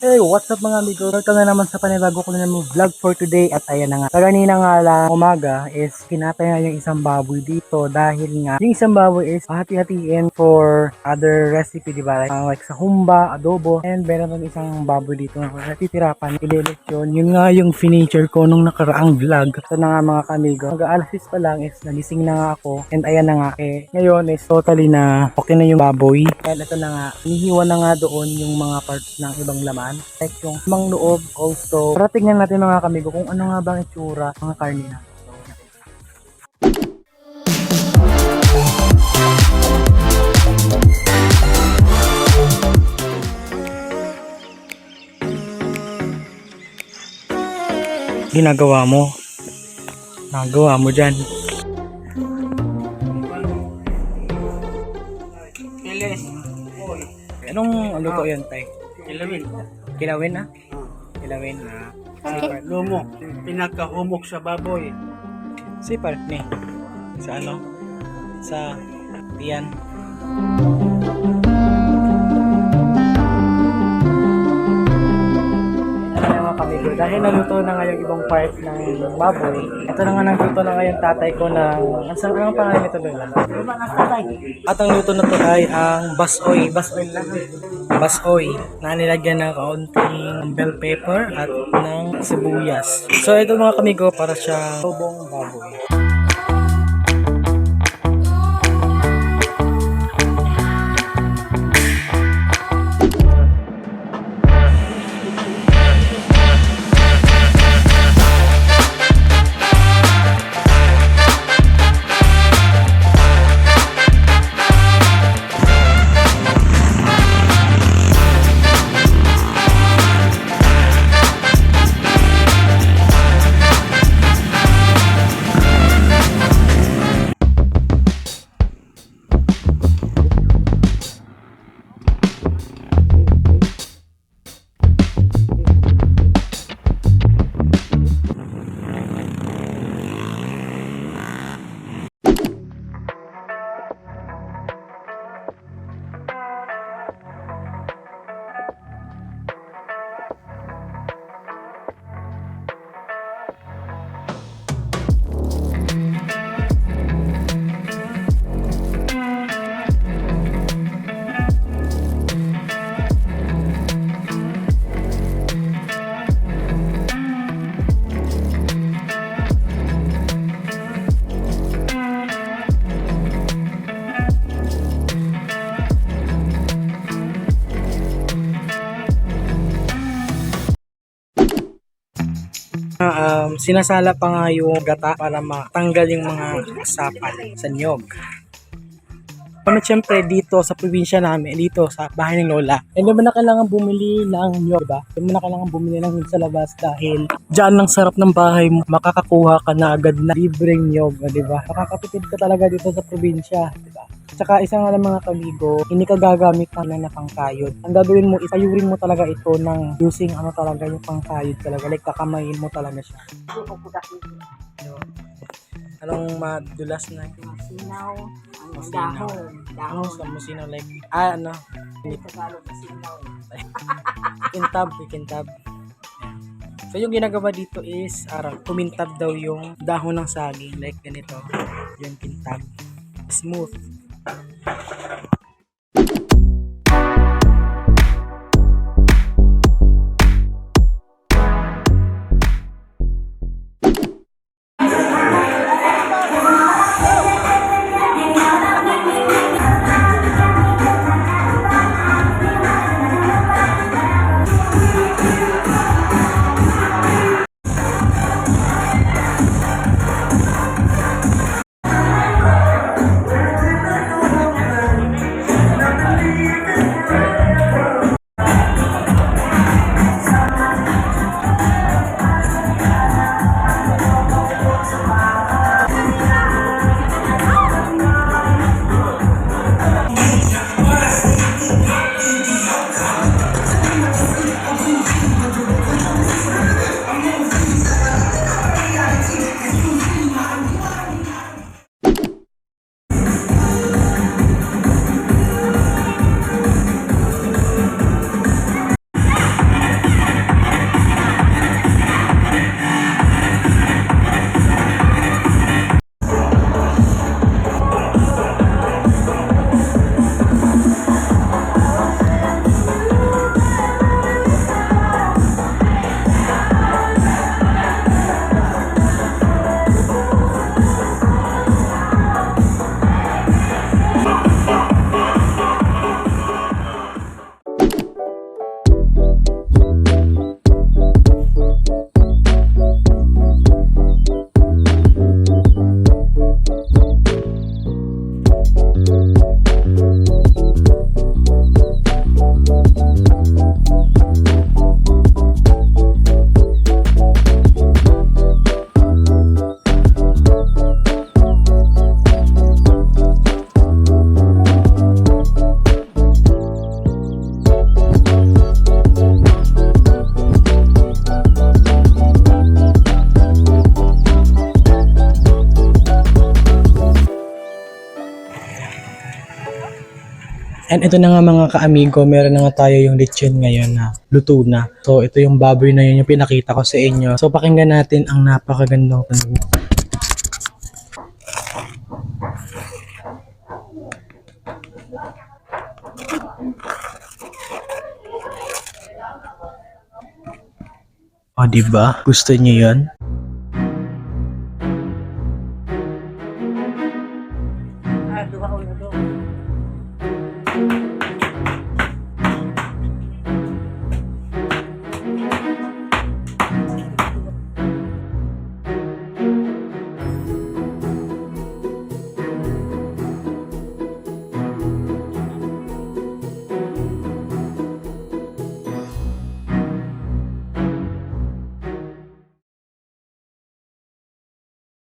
Hey, what's up mga amigo? Welcome na naman sa panibago ko na naman vlog for today. At ayan na nga, kaganina nga lang umaga is kinatay nga yung isang baboy dito dahil nga yung isang baboy is hati-hatiin for other recipe, diba? Like sa humba, adobo, and meron ng isang baboy dito na natitirapan, ilelechon. Yun nga yung finisher ko nung nakaraang vlog. Ito na nga mga kamigo. Mag-aalasis pa lang is nagising na nga ako, and ayan na nga ngayon is totally na okay na yung baboy. And ito na nga, inihiwan na nga doon yung mga parts ng ibang laman. Like yung mang loob also. Para tingnan natin mga kamigo kung ano nga bang itsura mga karne na. Ginagawa mo. Nagawa mo dyan. Kilis. Anong luto yan, tay? Kilawin. Kilawin na? Kilawin na. Lumok. Pinakahumok sa baboy. Sipar ni. Sa ano? Sa tiyan. Mga kamigo, dahil naluto na nga yung ibang part ng baboy, ito na nga nagluto na nga yung tatay ko ng anong pangalan nito doon? At ang luto na to ay ang basoy lang. Basoy na nilagyan ng kaunting bell pepper at ng sibuyas. So ito mga kamigo, para siya tubong baboy. Sinasala pa nga yung gata para matanggal yung mga sapal sa niyog. Kami siyempre dito sa probinsya namin, dito sa bahay ng lola, hindi mo na kailangan bumili ng niyog, diba? Hindi mo na kailangan bumili ng niyog sa labas dahil dyan lang sarap ng bahay mo, makakakuha ka na agad na libreng niyog, diba? Makakatipid ka talaga dito sa probinsya, diba? Tsaka isang alam mga kamigo, hindi ka gagamit ka lang na pangkayod. Ang gagawin mo, isayurin mo talaga ito ng using ano talaga yung pangkayod talaga. Like kakamayin mo talaga siya. Anong madulas na? Masinaw, ang Masinaw. dahon. Sa musino like, ano? Tagalog masinaw. Kintab. So yung ginagawa dito is, kumintab daw yung dahon ng saging. Like ganito, yung kintab. Smooth. And ito na nga mga ka-amigo, meron na nga tayo yung lechon ngayon na luto na. So ito yung baboy na yun yung pinakita ko sa inyo. So pakinggan natin ang napakagandang tunog. O diba? Gusto niyo yun?